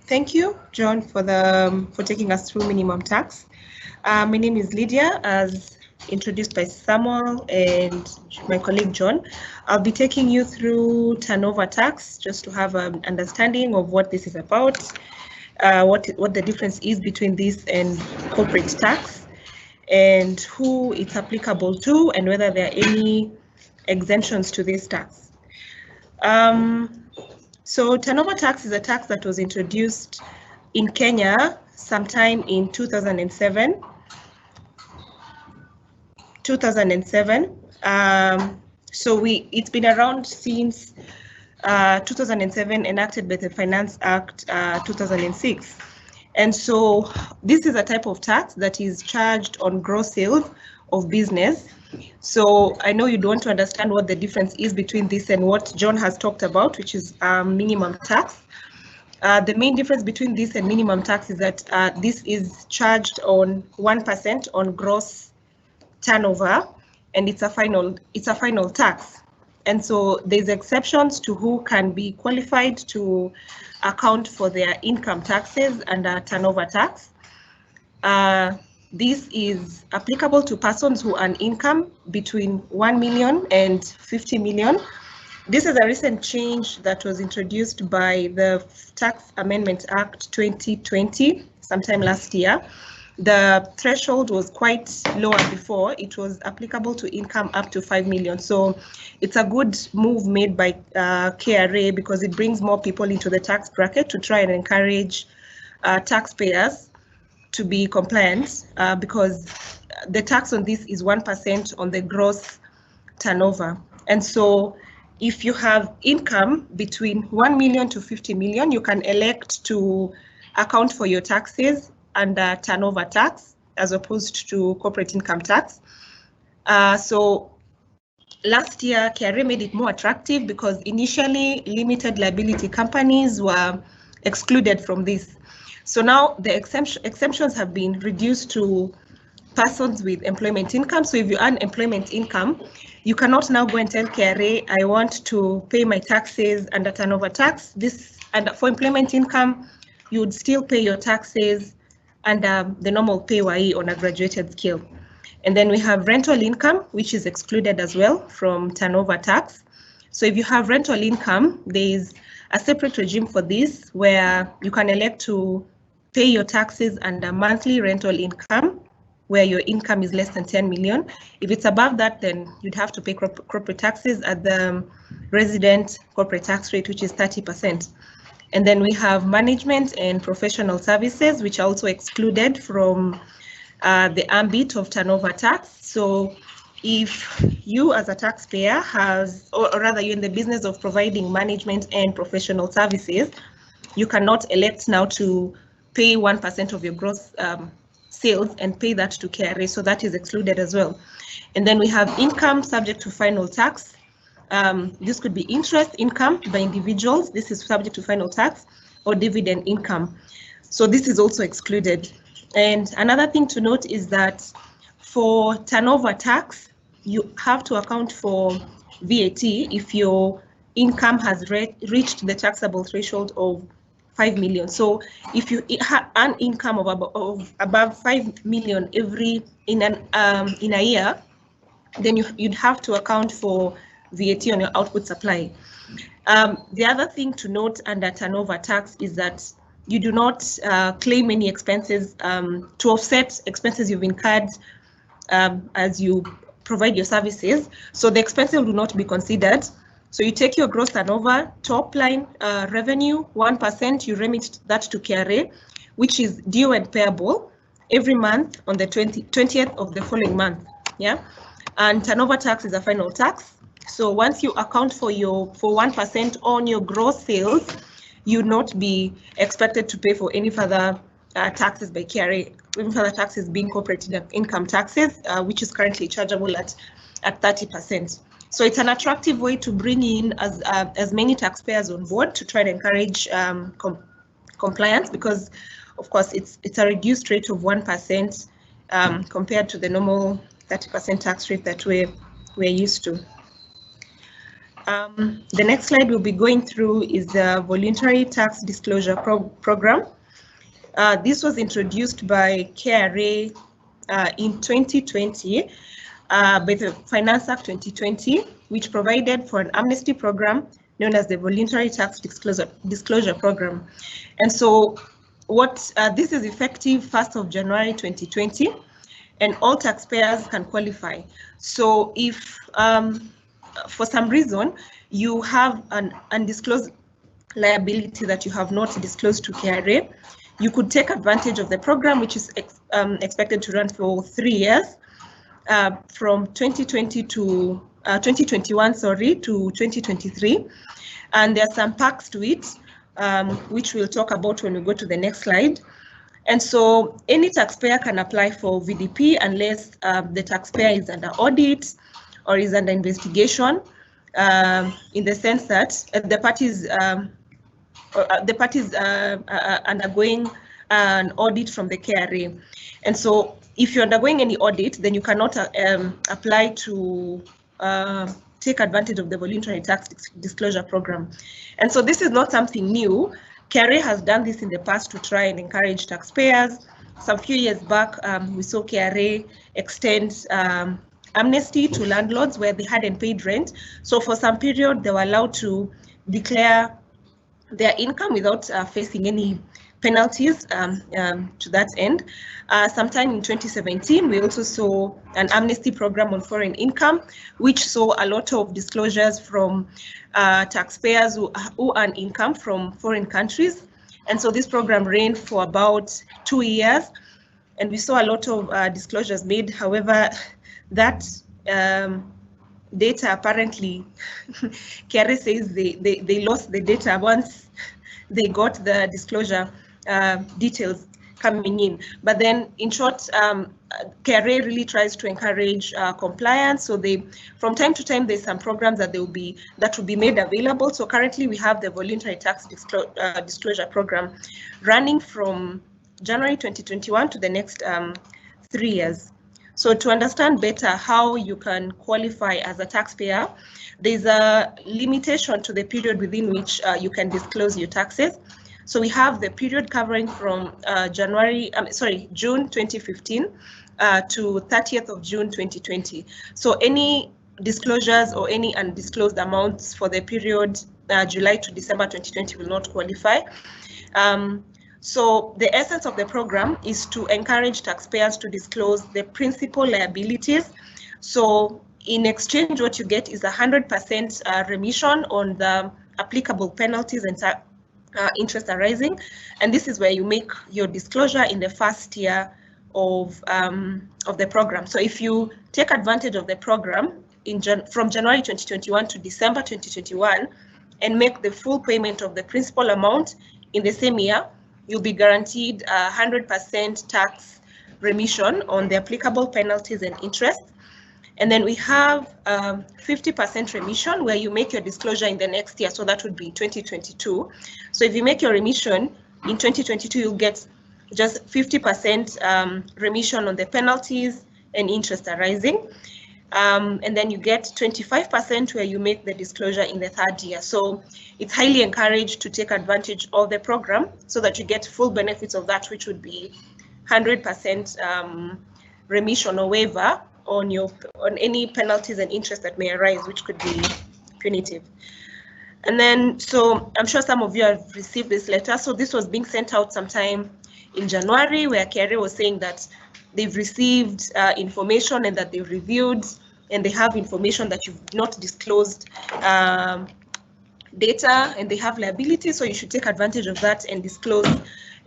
Thank you, John, for taking us through minimum tax. My name is Lydia, as introduced by Samuel and my colleague John. I'll be taking you through turnover tax, just to have an understanding of what this is about, what the difference is between this and corporate tax, and who it's applicable to, and whether there are any exemptions to this tax. So turnover tax is a tax that was introduced in Kenya sometime in 2007. So it's been around since 2007, enacted by the Finance Act 2006. And so this is a type of tax that is charged on gross sales of business. So I know you'd want to understand what the difference is between this and what John has talked about, which is minimum tax. The main difference between this and minimum tax is that this is charged on 1% on gross turnover, and it's a final tax. And so there's exceptions to who can be qualified to account for their income taxes under turnover tax. This is applicable to persons who earn income between 1 million and 50 million. This is a recent change that was introduced by the Tax Amendment Act 2020, sometime last year. The threshold was quite lower before. It was applicable to income up to 5 million. So it's a good move made by KRA, because it brings more people into the tax bracket to try and encourage taxpayers to be compliant, because the tax on this is 1% on the gross turnover. And so if you have income between 1 million to 50 million, you can elect to account for your taxes under turnover tax as opposed to corporate income tax. So last year, KRA made it more attractive because initially limited liability companies were excluded from this. So now the exemptions have been reduced to persons with employment income. So if you earn employment income, you cannot now go and tell KRA, I want to pay my taxes under turnover tax. And for employment income, you would still pay your taxes under the normal PAYE on a graduated scale. And then we have rental income, which is excluded as well from turnover tax. So if you have rental income, there is a separate regime for this, where you can elect to pay your taxes under monthly rental income, where your income is less than 10 million. If it's above that, then you'd have to pay corporate taxes at the resident corporate tax rate, which is 30%. And then we have management and professional services, which are also excluded from the ambit of turnover tax. So if you as a taxpayer or rather you're in the business of providing management and professional services, you cannot elect now to pay 1% of your gross sales and pay that to KRA, so that is excluded as well. And then we have income subject to final tax. This could be interest income by individuals. This is subject to final tax, or dividend income. So this is also excluded. And another thing to note is that for turnover tax, you have to account for VAT if your income has reached the taxable threshold of 5 million. So if you earn income of above 5 million in a year, then you'd have to account for VAT on your output supply. The other thing to note under turnover tax is that you do not claim any expenses to offset expenses you've incurred as you provide your services. So the expenses will not be considered. So you take your gross turnover, top line revenue, 1%, you remit that to KRA, which is due and payable every month on the 20th of the following month. Yeah, and turnover tax is a final tax. So once you account for 1% on your gross sales, you will not be expected to pay for any further taxes by KRA, any further taxes being corporate income taxes, which is currently chargeable at 30%. So it's an attractive way to bring in as many taxpayers on board to try to encourage compliance, because of course it's a reduced rate of 1% compared to the normal 30% tax rate that we're used to. The next slide we'll be going through is the Voluntary Tax Disclosure Program. This was introduced by KRA in 2020 by the Finance Act 2020, which provided for an amnesty program known as the Voluntary Tax Disclosure Program. And so this is effective 1st of January 2020, and all taxpayers can qualify. So if for some reason you have an undisclosed liability that you have not disclosed to KRA, you could take advantage of the program, which is expected to run for 3 years, from 2020 to 2021, sorry, to 2023. And there are some perks to it, which we'll talk about when we go to the next slide. And so any taxpayer can apply for VDP unless the taxpayer is under audit or is under investigation, in the sense that the parties undergoing an audit from the KRA. And so if you're undergoing any audit, then you cannot apply to take advantage of the Voluntary Tax Disclosure Program. And so this is not something new. KRA has done this in the past to try and encourage taxpayers. Some few years back, we saw KRA extend amnesty to landlords where they hadn't paid rent. So for some period, they were allowed to declare their income without facing any penalties to that end. Sometime in 2017, we also saw an amnesty program on foreign income, which saw a lot of disclosures from taxpayers who earn income from foreign countries. And so this program ran for about 2 years, and we saw a lot of disclosures made. However, that data apparently, KRA says they lost the data once they got the disclosure details coming in. But then, in short, KRA really tries to encourage compliance. So from time to time, there's some programs that will be made available. So currently, we have the Voluntary Tax Disclosure Program running from January 2021 to the next 3 years. So to understand better how you can qualify as a taxpayer, there's a limitation to the period within which you can disclose your taxes. So we have the period covering from June 2015 to 30th of June 2020. So any disclosures or any undisclosed amounts for the period July to December 2020 will not qualify. So the essence of the program is to encourage taxpayers to disclose the principal liabilities. So in exchange, what you get is 100% remission on the applicable penalties and interest arising. And this is where you make your disclosure in the first year of the program. So if you take advantage of the program from January 2021 to December 2021 and make the full payment of the principal amount in the same year, you'll be guaranteed 100% tax remission on the applicable penalties and interest. And then we have 50% remission where you make your disclosure in the next year. So that would be 2022. So if you make your remission in 2022, you'll get just 50% remission on the penalties and interest arising. And then you get 25% where you make the disclosure in the third year. So it's highly encouraged to take advantage of the program so that you get full benefits of that, which would be 100% remission or waiver on any penalties and interest that may arise, which could be punitive. And then, so I'm sure some of you have received this letter. So this was being sent out sometime in January, where KRA was saying that they've received information and that they've reviewed and they have information that you've not disclosed data and they have liability. So you should take advantage of that and disclose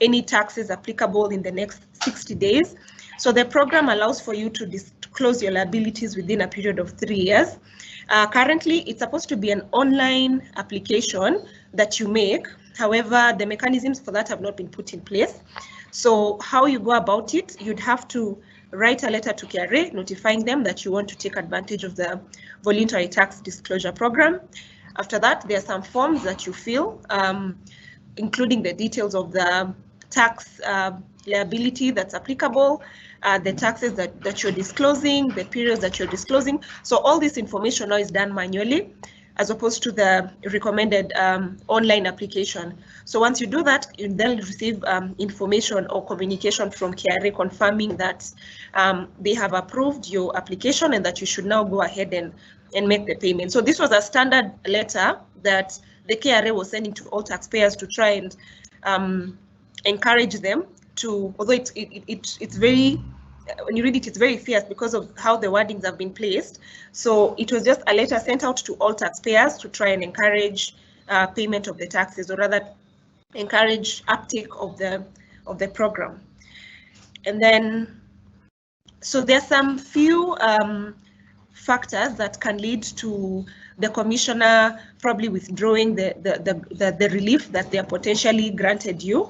any taxes applicable in the next 60 days. So the program allows for you to disclose your liabilities within a period of 3 years. Currently, it's supposed to be an online application that you make. However, the mechanisms for that have not been put in place. So how you go about it, you'd have to write a letter to KRA notifying them that you want to take advantage of the Voluntary Tax Disclosure Program. After that, there are some forms that you fill, including the details of the tax liability that's applicable, the taxes that you're disclosing, the periods that you're disclosing. So all this information now is done manually. as opposed to the recommended online application. So once you do that, you then receive information or communication from KRA confirming that they have approved your application and that you should now go ahead and make the payment. So this was a standard letter that the KRA was sending to all taxpayers to try and encourage them to, although it's very, when you read it, it's very fierce because of how the wordings have been placed. So it was just a letter sent out to all taxpayers to try and encourage payment of the taxes, or rather encourage uptake of the program. And then, so there's some few factors that can lead to the commissioner probably withdrawing the relief that they are potentially granted you.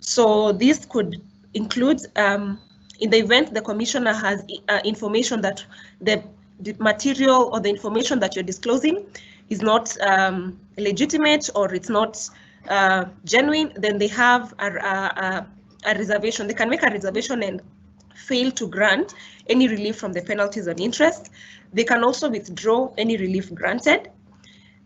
So this could include, in the event the commissioner has information that the material or the information that you're disclosing is not legitimate or it's not genuine, then they have a reservation. They can make a reservation and fail to grant any relief from the penalties on interest. They can also withdraw any relief granted.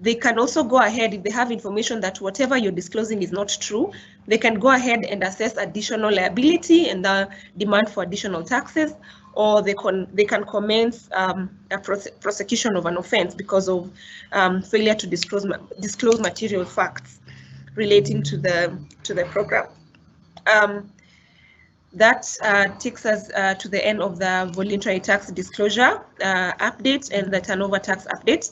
They can also go ahead, if they have information that whatever you're disclosing is not true, they can go ahead and assess additional liability and the demand for additional taxes, or they can commence a prosecution of an offense because of failure to disclose material facts relating to the program. That takes us to the end of the voluntary tax disclosure update and the turnover tax update.